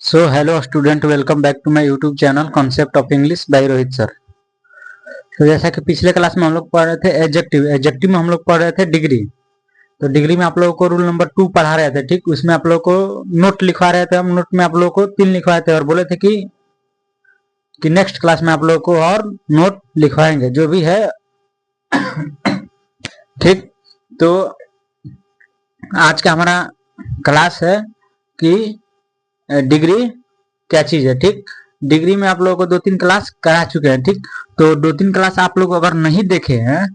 So hello student, welcome back to my YouTube channel concept of English by Rohit sir. तो जैसा कि पिछले class में हम लोग पढ़ रहे थे एडजेक्टिव एडजेक्टिव में हम लोग पढ़ रहे थे डिग्री। तो डिग्री में आप लोगों को रूल नंबर 2 पढ़ा रहे थे, ठीक। उसमें आप लोगों को नोट लिखवा रहे थे, हम नोट में आप लोगों को 3 लिखवाए थे और बोले थे कि नेक्स्ट क्लास में आप लोगों को और नोट लिखवाएंगे जो भी है, ठीक। तो आज का हमारा क्लास है कि डिग्री क्या चीज है, ठीक। डिग्री में आप लोगों को 2-3 क्लास करा चुके हैं, ठीक। तो 2-3 क्लास आप लोग अगर नहीं देखे हैं,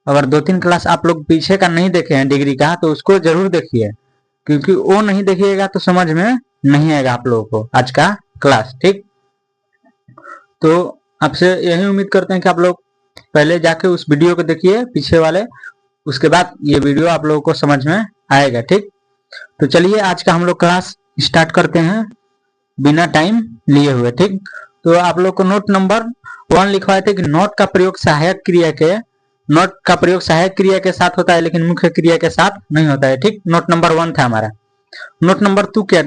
अगर 2-3 क्लास आप लोग पीछे का नहीं देखे हैं डिग्री का, तो उसको जरूर देखिए, क्योंकि वो नहीं देखिएगा तो समझ में नहीं आएगा आप लोगों को आज का क्लास, ठीक। तो आपसे यही उम्मीद करते हैं कि आप लोग पहले जाके उस वीडियो को देखिए पीछे वाले, उसके बाद ये वीडियो आप लोगों को समझ में आएगा, ठीक। तो चलिए आज का हम लोग क्लास स्टार्ट करते हैं बिना टाइम लिए हुए, ठीक। तो आप लोग को नोट नंबर 1 लिखवाए थे कि नोट का प्रयोग सहायक क्रिया के साथ होता है, लेकिन मुख्य क्रिया के साथ नहीं होता है, ठीक। नोट नंबर 1 था हमारा। नोट नंबर 2 क्या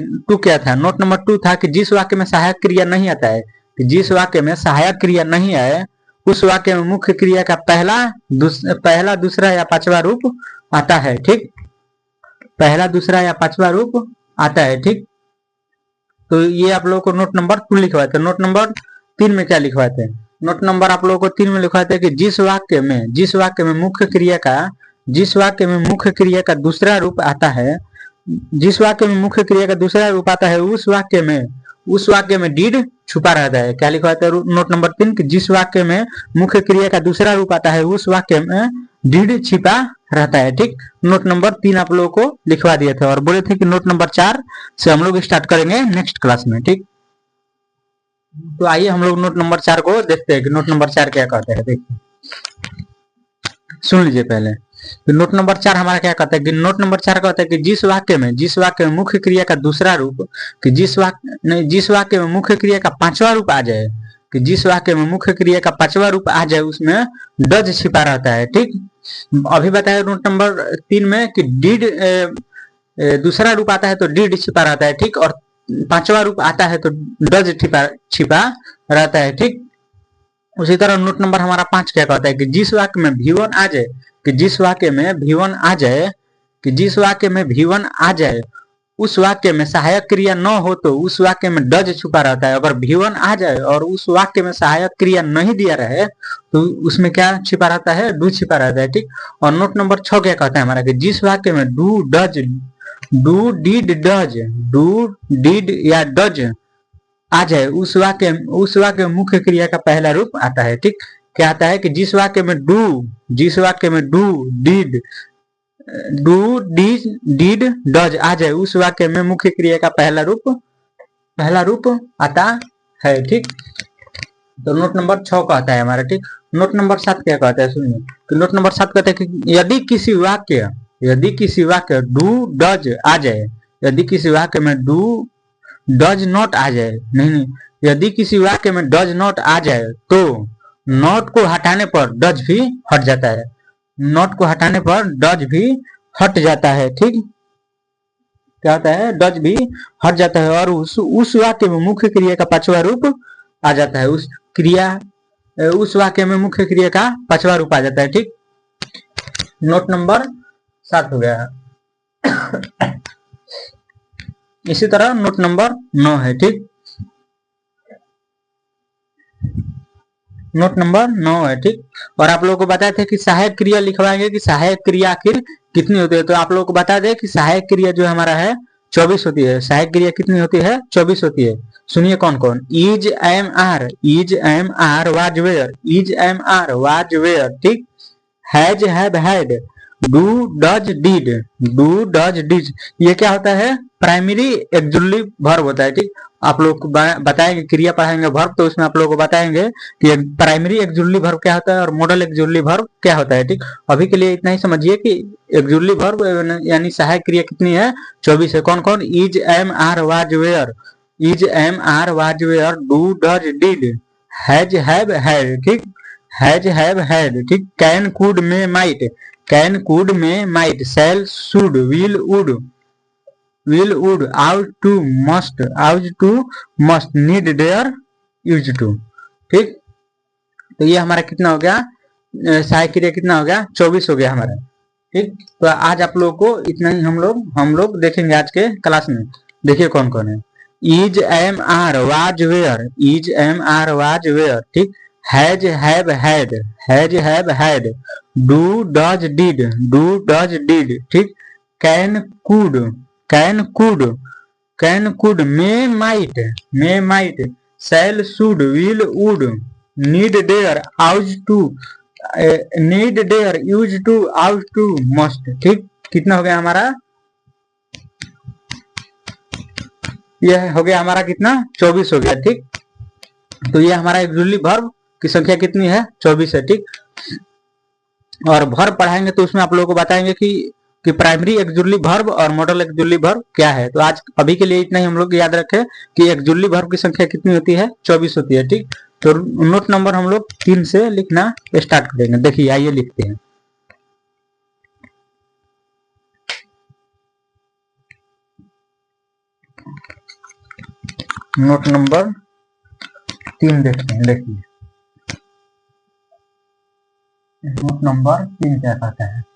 था? नोट नंबर 2 था कि जिस वाक्य में सहायक क्रिया नहीं आता है, कि जिस वाक्य में सहायक क्रिया नहीं आए उस वाक्य में मुख्य क्रिया का पहला दूसरा या पांचवा रूप आता है, ठीक। पहला दूसरा या पांचवा रूप आता है, ठीक। तो ये आप लोगों को नोट नंबर 2 लिखवाए थे। नोट नंबर 3 में क्या लिखवाए थे? नोट नंबर आप लोगों को 3 में लिखवाए थे कि जिस वाक्य में मुख्य क्रिया का दूसरा रूप आता है, जिस वाक्य में मुख्य क्रिया का दूसरा रूप आता है उस वाक्य में डीड छुपा रहता है। क्या लिखवाए थे नोट नंबर 3? कि जिस वाक्य में मुख्य क्रिया का दूसरा रूप आता है उस वाक्य में डीड छिपा रहता है, ठीक। नोट नंबर 3 आप लोगों को लिखवा दिए थे और बोले थे कि नोट नंबर 4 से हम लोग स्टार्ट करेंगे नेक्स्ट क्लास में, ठीक। तो आइए हम लोग नोट नंबर 4 को देखते हैं कि नोट नंबर 4 क्या कहते हैं। देखिए, सुन लीजिए पहले। तो नोट नंबर 4 हमारा क्या कहता है कि नोट नंबर 4 कहता है कि जिस वाक्य में मुख्य क्रिया का दूसरा रूप, कि जिस वाक्य में मुख्य क्रिया का पांचवा रूप आ जाए, कि जिस वाक्य में मुख्य क्रिया का पांचवा रूप आ जाए उसमें डज छिपा रहता है, ठीक। अभी बताया नोट नंबर 3 में कि डीड दूसरा रूप आता है तो डीड छिपा रहता है, ठीक। और पांचवा रूप आता है तो डज छिपा रहता है, ठीक। उसी तरह नोट नंबर हमारा 5 क्या कहता है कि जिस वाक्य में V1 आ जाए, कि जिस वाक्य में V1 आ जाए उस वाक्य में सहायक क्रिया न हो तो उस वाक्य में डज छुपा रहता है। अगर V1 आ जाए और उस वाक्य में सहायक क्रिया नहीं दिया रहे तो उसमें क्या छिपा रहता है? डू छिपा रहता है, ठीक। और नोट नंबर 6 क्या कहता है हमारा कि जिस वाक्य में डू डिड या डज आ जाए उस वाक्य में मुख्य क्रिया का पहला रूप आता है, ठीक। क्या आता है कि जिस वाक्य में डू डिड डज आ जाए उस वाक्य में मुख्य क्रिया का पहला रूप आता है, ठीक। तो नोट नंबर 6 कहता है हमारा, ठीक। नोट नंबर 7 क्या कहता है? सुनिए कि नोट नंबर 7 कहता है कि यदि किसी वाक्य डू डज आ जाए, यदि किसी वाक्य में डू डज नॉट आ जाए, नहीं, यदि किसी वाक्य में डज नॉट आ जाए तो नॉट को हटाने पर डज भी हट जाता है, नॉट को हटाने पर डज भी हट जाता है, ठीक। क्या होता है? डज भी हट जाता है और उस वाक्य में मुख्य क्रिया का पांचवा रूप आ जाता है, उस वाक्य में मुख्य क्रिया का पांचवा रूप आ जाता है, ठीक। नोट नंबर 7 हो गया। इसी तरह नोट नंबर 9 है, ठीक। नोट नंबर 9 है, ठीक। और आप लोगों को बताए थे कि सहायक क्रिया लिखवाएंगे कि सहायक क्रिया आखिर कितनी होती है। तो आप लोगों को बता दें कि सहायक क्रिया जो हमारा है 24 होती है। सहायक क्रिया कितनी होती है? 24 होती है। सुनिए कौन कौन? Is am are was were, ठीक। Has have had, do does did, ये क्या होता है? प्राइमरी एक्जुलेटिव वर्ब होता है, ठीक। आप लोग को बताएंगे, क्रिया पढ़ाएंगे वर्ब, तो उसमें आप लोगों को बताएंगे कि प्राइमरी एक्जुलेटिव वर्ब क्या होता है और मॉडल एक्जुलेटिव वर्ब क्या होता है, ठीक। अभी के लिए इतना ही समझिए कि एक्जुलेटिव वर्ब यानी सहायक क्रिया कितनी है? 24 है। कौन कौन? Is am are was were, do does did, has have had, ठीक। हैज हैव हैड, ठीक। Can could may might, shall should will would, will would ought to must need dare used to. ठीक, तो ये हमारा कितना हो गया, सहायक क्रिया कितना हो गया, 24 हो गया हमारा। ठीक, तो आज आप लोगों को इतना ही हम लोग देखेंगे आज के क्लास में। देखिए कौन कौन है। Is am are was were, is am are was were. ठीक, has have had, do does did. ठीक, can could, may might, shall should, will would, need dare used to, ought to, must. ठीक, कितना हो गया हमारा, यह हो गया हमारा कितना, 24 हो गया। ठीक, तो ये हमारा एक्सक्लूसिव वर्ब की संख्या कितनी है, 24 है। ठीक, और वर्ब पढ़ाएंगे तो उसमें आप लोगों को बताएंगे कि प्राइमरी एक्सक्लूसिव वर्ब और मॉडल एक्सक्लूसिव वर्ब क्या है। तो आज अभी के लिए इतना ही हम लोग याद रखें कि एक्सक्लूसिव वर्ब की संख्या कितनी होती है, 24 होती है। ठीक, तो नोट नंबर हम लोग 3 से लिखना स्टार्ट करेंगे। देखिए आइए लिखते हैं। नोट नंबर 3 देखते हैं। देखिए नोट नंबर 3 क्या कहता है।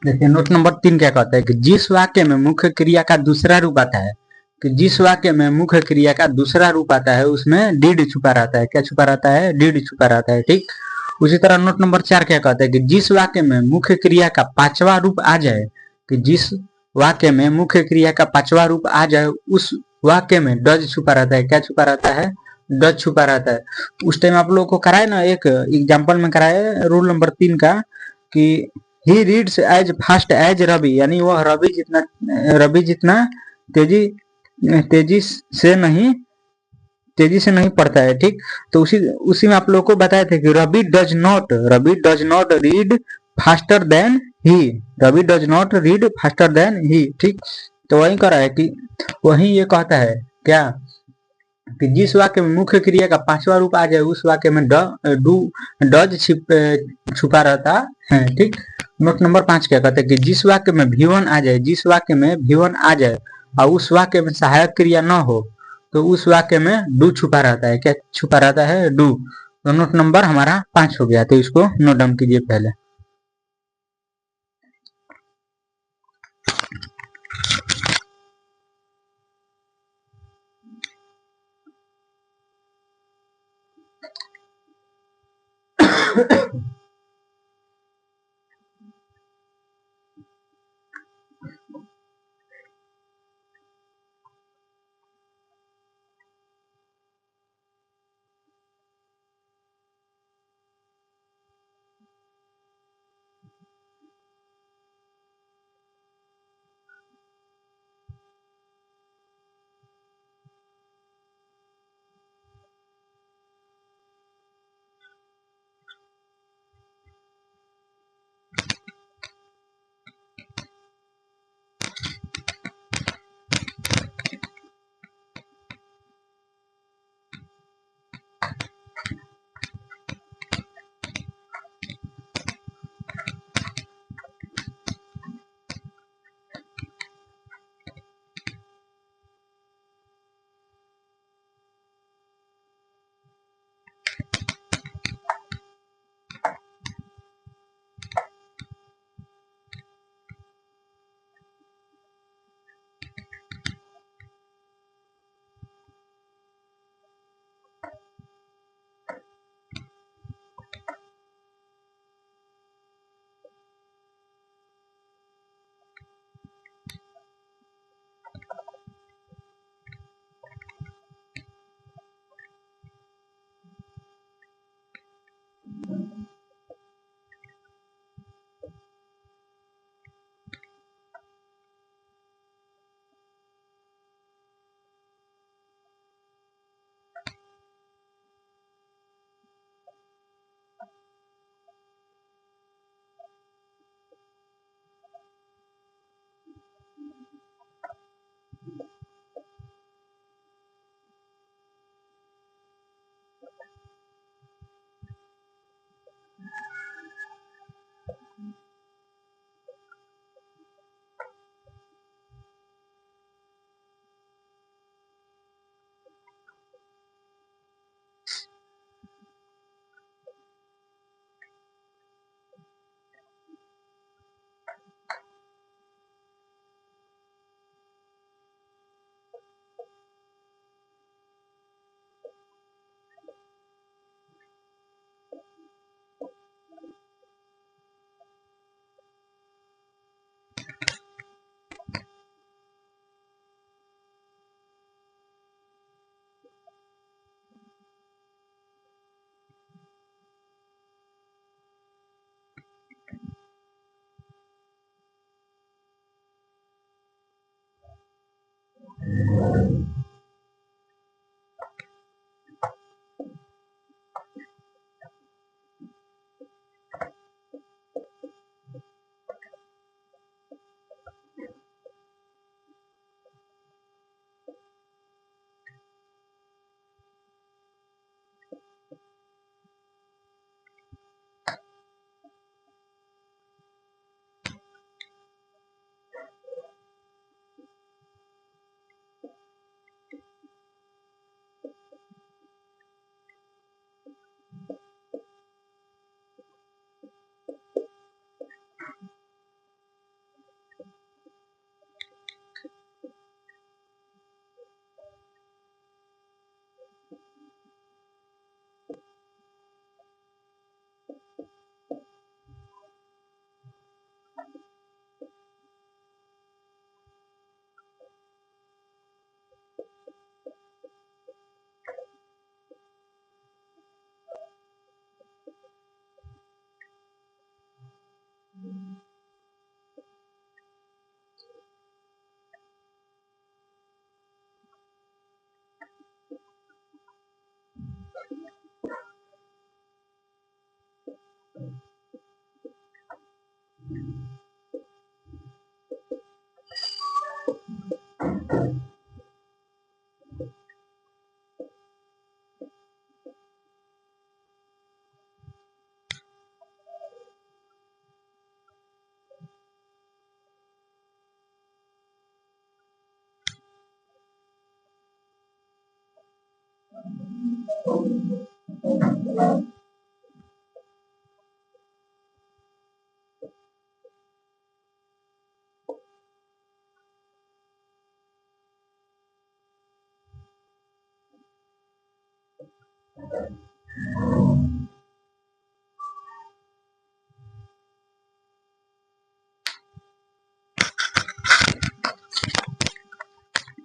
देखिए नोट नंबर 3 क्या कहता है कि जिस वाक्य में मुख्य क्रिया का दूसरा रूप आता है, कि जिस वाक्य में मुख्य क्रिया का दूसरा रूप आता है उसमें डीड छुपा रहता है। क्या छुपा रहता है? डीड छुपा रहता है। ठीक। उसी तरह नोट नंबर 4 क्या कहते हैं कि जिस वाक्य में मुख्य क्रिया का पांचवा रूप आ जाए, कि जिस वाक्य में मुख्य क्रिया का पांचवा रूप आ जाए उस वाक्य में डज छुपा रहता है। क्या छुपा रहता है? डज छुपा रहता है। उस टाइम आप लोगों को कराए ना, एक एग्जाम्पल में कराए रूल नंबर 3 का, कि he reads as fast as Ravi, यानी वह रवि जितना तेजी तेजी तेजी से नहीं पढ़ता है। ठीक। तो उसी उसी में आप लोगों को बताए थे कि Ravi does not read faster than he. Ravi does not read faster than he. ठीक। तो वही कह रहा है कि वही ये कहता है क्या, कि जिस वाक्य में मुख्य क्रिया का पांचवा रूप आ जाए उस वाक्य में डज छुपा रहता है। ठीक। नोट नंबर 5 क्या कहते हैं कि जिस वाक्य में V1 आ जाए, जिस वाक्य में V1 आ जाए और उस वाक्य में सहायक क्रिया न हो तो उस वाक्य में डू छुपा रहता है। क्या छुपा रहता है? डू। तो नोट नंबर हमारा 5 हो गया, तो इसको नोट डाउन कीजिए पहले।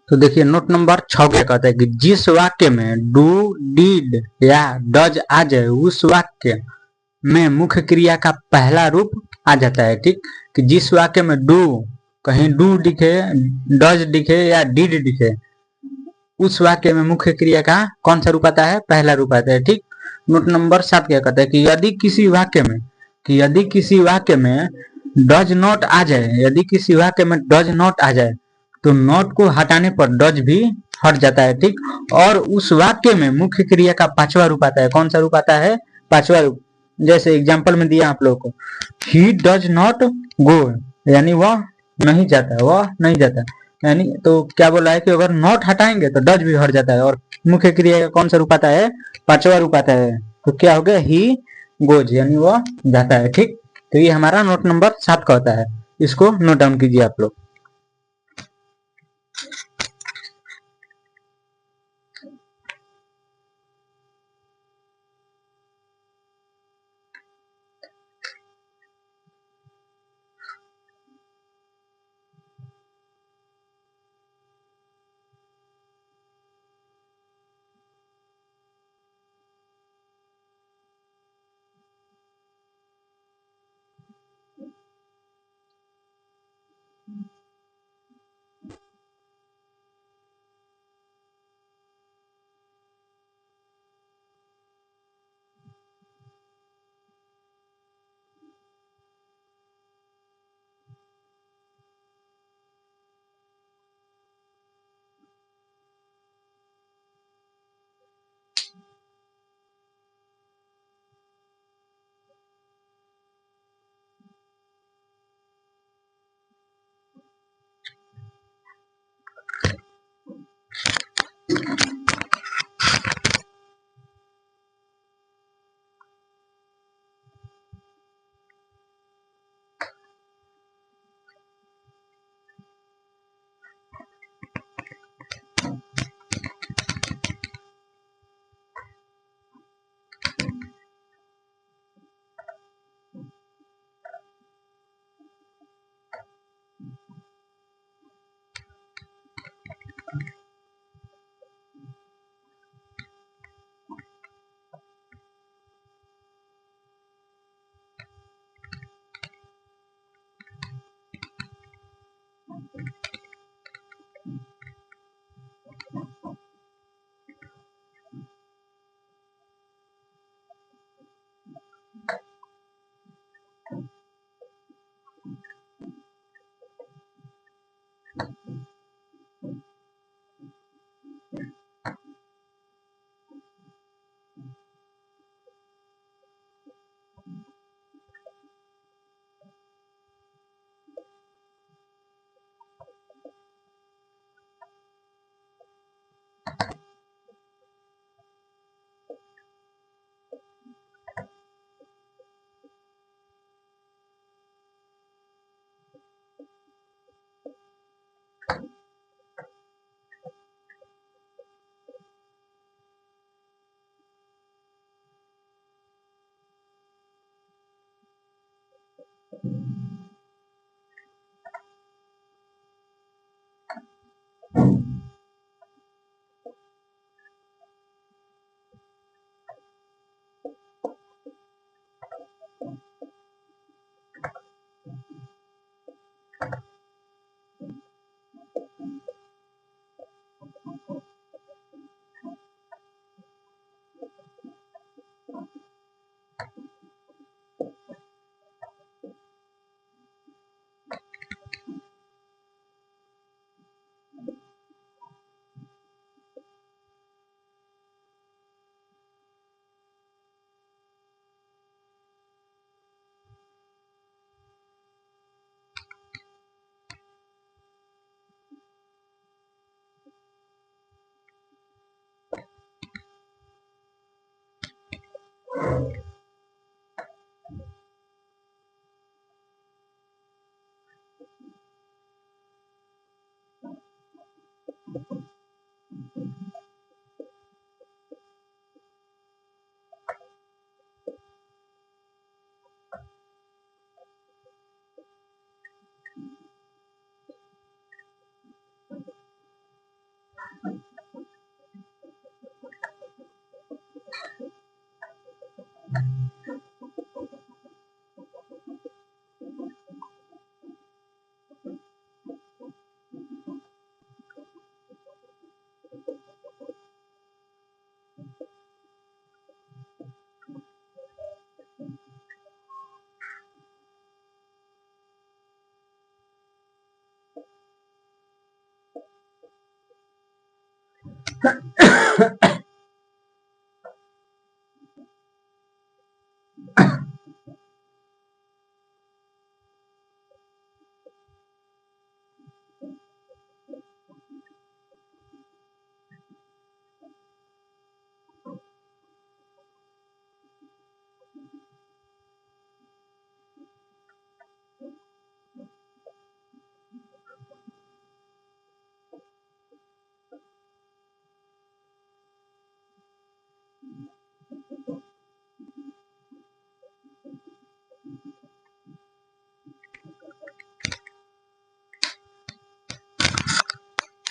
तो देखिए नोट नंबर 6 क्या कहता है कि जिस वाक्य में डू, डीड या डज आ जाए उस वाक्य में मुख्य क्रिया का पहला रूप आ जाता है। ठीक, कि जिस वाक्य में डू, कहीं डू दिखे, डज दिखे या डीड दिखे, उस वाक्य में मुख्य क्रिया का कौन सा रूप आता है? पहला रूप आता है। ठीक, नोट नंबर 7 क्या कहता है कि यदि किसी वाक्य में डज नॉट आ जाए, यदि किसी वाक्य में डज नॉट आ जाए तो नॉट को हटाने पर डज भी हट जाता है। ठीक, और उस वाक्य में मुख्य क्रिया का पांचवा रूप आता है। कौन सा रूप आता है? पांचवा रूप। जैसे एग्जाम्पल में दिया आप लोगों को, ही डज नॉट गो, यानी वह नहीं जाता, वह नहीं जाता, यानी तो क्या बोला है कि अगर नॉट हटाएंगे तो डज भी हट जाता है और मुख्य क्रिया का कौन सा रूप आता है? पांचवा रूप आता है। तो क्या हो गया? ही गोज, यानी वह जाता है। ठीक, तो ये हमारा नोट नंबर 7 का होता है, इसको नोट डाउन कीजिए आप लोग।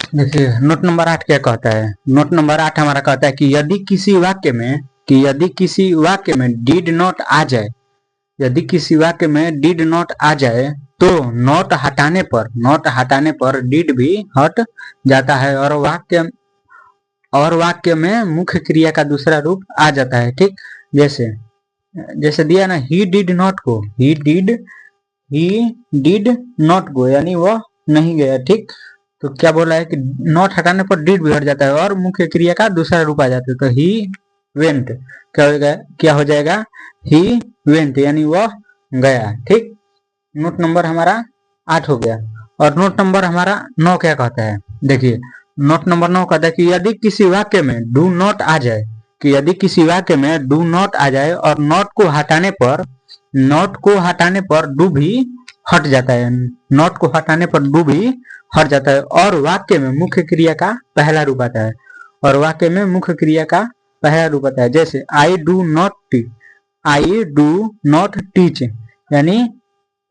देखिए नोट नंबर 8 क्या कहता है। नोट नंबर 8 हमारा कहता है कि यदि किसी वाक्य में डिड नॉट आ जाए, यदि किसी वाक्य में डिड नॉट आ जाए तो नॉट हटाने पर डिड भी हट जाता है और वाक्य में मुख्य क्रिया का दूसरा रूप आ जाता है। ठीक, जैसे दिया ना, ही डिड नॉट गो यानी वह नहीं गया। ठीक, तो क्या बोला है कि नॉट हटाने पर डिड भी हट जाता है और मुख्य क्रिया का दूसरा रूप आ जाता है। तो ही वेंट क्या हो जाएगा, ही वेंट यानी वह गया। ठीक, नोट नंबर हमारा 8 हो गया। और नोट नंबर हमारा 9 क्या कहता है, देखिए नोट नंबर 9 कहता है कि यदि किसी वाक्य में डू नॉट आ जाए, और नॉट को हटाने पर डू भी हट जाता है, और वाक्य में मुख्य क्रिया का पहला रूप आता है। जैसे आई डू नॉट टीच यानी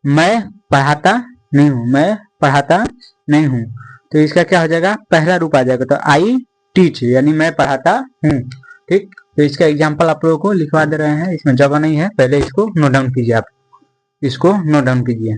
मैं पढ़ाता नहीं हूँ। तो इसका क्या हो जाएगा, पहला रूप आ जाएगा। तो आई टीच यानी मैं पढ़ाता हूँ। ठीक, तो इसका एग्जाम्पल आप लोगों को लिखवा दे रहे हैं, इसमें जगह नहीं है, पहले इसको नोट डाउन कीजिए। आप इसको नोट डाउन कीजिए।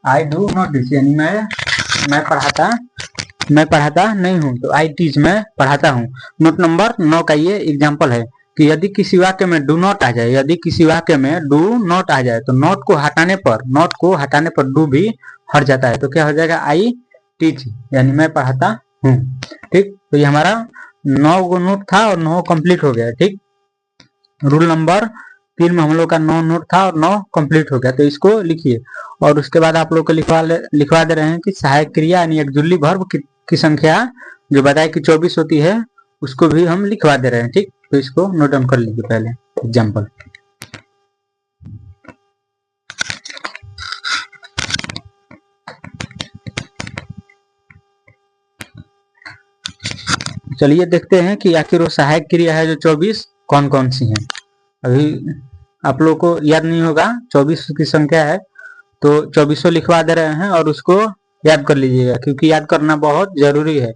आई डू नॉट टीच यानी मैं पढ़ाता नहीं हूँ। तो आई टीच मैं पढ़ाता हूँ। नोट नंबर 9 का ये एग्जाम्पल है कि यदि किसी वाक्य में डू नॉट आ जाए, तो नॉट को हटाने पर डू भी हट जाता है। तो क्या हो जाएगा, आई टीच यानी मैं पढ़ाता हूँ। ठीक, तो ये हमारा 9 गो नोट था और 9 कंप्लीट हो गया। ठीक, रूल नंबर 3 में हम लोग का 9 नोट था और 9 कंप्लीट हो गया। तो इसको लिखिए और उसके बाद आप लोग को लिखवा दे रहे हैं कि सहायक क्रिया यानी एक्जुअली वर्ब की संख्या जो बताए कि 24 होती है, उसको भी हम लिखवा दे रहे हैं। ठीक, तो इसको नोट डाउन कर लीजिए पहले एग्जाम्पल। चलिए देखते हैं कि आखिर वो सहायक क्रिया है जो 24 कौन कौन सी हैं। अभी आप लोग को याद नहीं होगा, 24 की संख्या है तो 24 लिखवा दे रहे हैं और उसको याद कर लीजिएगा, क्योंकि याद करना बहुत जरूरी है।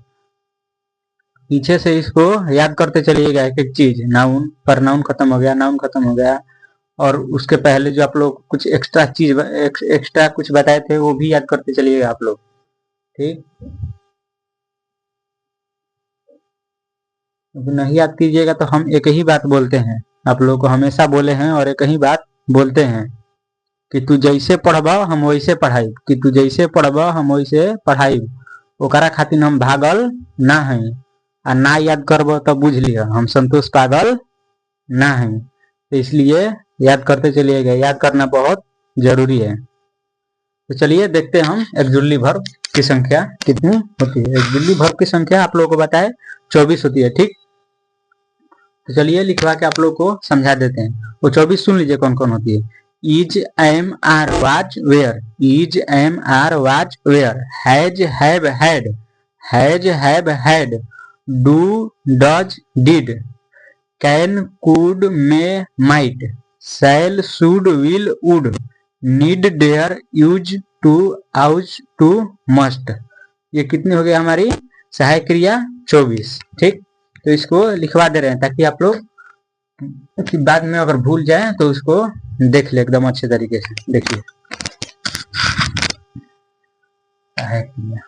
पीछे से इसको याद करते चलिएगा एक एक चीज। नाउन पर नाउन खत्म हो गया, नाउन खत्म हो गया, और उसके पहले जो आप लोग कुछ एक्स्ट्रा चीज एक्स्ट्रा कुछ बताए थे वो भी याद करते चलिएगा आप लोग, ठीक। नहीं याद कीजिएगा तो हम एक ही बात बोलते हैं, आप लोग को हमेशा बोले हैं और एक ही बात बोलते हैं कि तू जैसे पढ़बा हम वैसे पढ़ाई, कि तू जैसे पढ़बा हम वैसे पढ़ाई। ओकरा खातिर हम भागल ना है, आ ना याद करब तो बुझ लिया हम संतोष पागल ना है। तो इसलिए याद करते चलिएगा, याद करना बहुत जरूरी है। तो चलिए देखते हैं हम एक्जुअली वर्ब की संख्या कितनी होती है। एक्जुअली वर्ब की संख्या आप लोगों को बताए 24 होती है, ठीक। तो चलिए लिखवा के आप लोग को समझा देते हैं। वो 24 सुन लीजिए कौन कौन होती है। Is am are was were, is am are was were, has have had, has have had, do does did, can could may might, shall should will would, need dare used to ought to must. ये कितनी हो गई हमारी सहायक क्रिया 24, ठीक। तो इसको लिखवा दे रहे हैं ताकि आप लोग बाद में अगर भूल जाए तो उसको देख ले एकदम अच्छे तरीके से। देखिए सहायक क्रिया,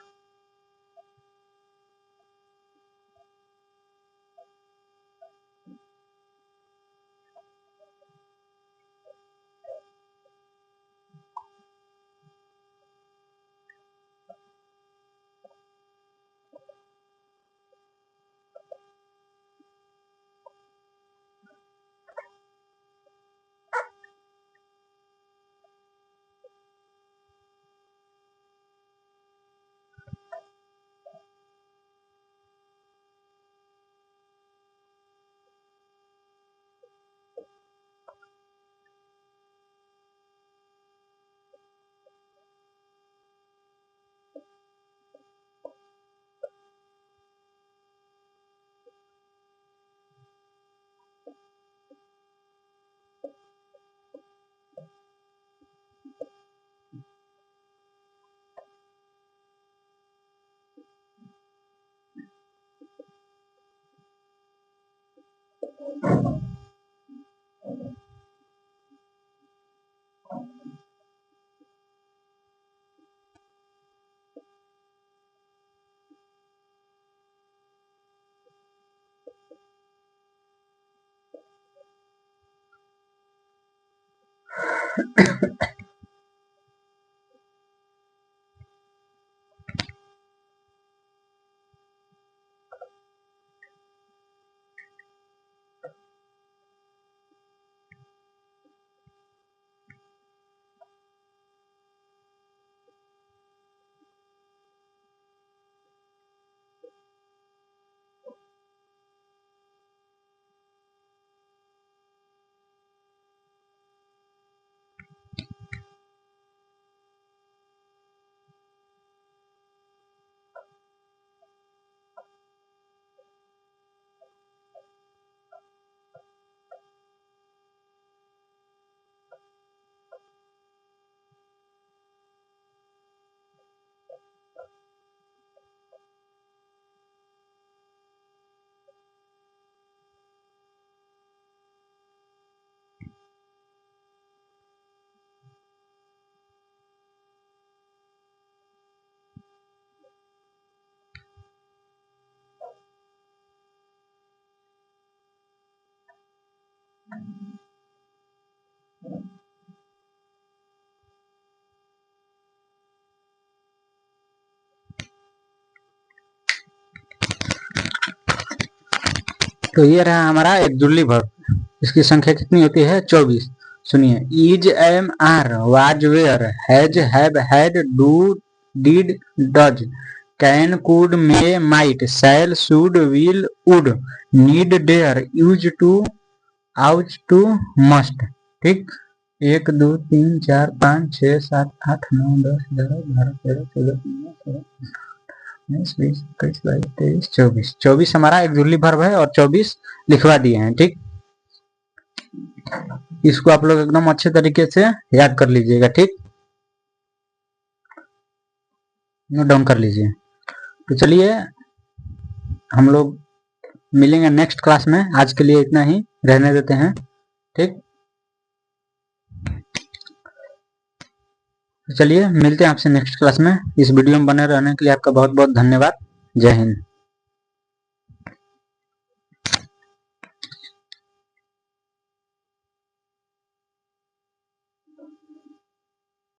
तो ये रहा हमारा एक्जुअली वर्ब। इसकी संख्या कितनी होती है 24। सुनिए, is am are was were, has have had, do did does, can could may might, shall should will would, need dare used to ought to must, ठीक। 1 2 3 4 5 6 7 8 9 10 11 12 13 14 15 16 19 20 21 22 23 24। 24 हमारा एक्जुअली वर्ब है और 24 लिखवा दिए हैं, ठीक। इसको आप लोग एकदम अच्छे तरीके से याद कर लीजिएगा, ठीक। नोट डाउन कर लीजिए। तो चलिए हम लोग मिलेंगे नेक्स्ट क्लास में। आज के लिए इतना ही रहने देते हैं, ठीक। चलिए मिलते हैं आपसे नेक्स्ट क्लास में। इस वीडियो में बने रहने के लिए आपका बहुत बहुत धन्यवाद। जय हिंद।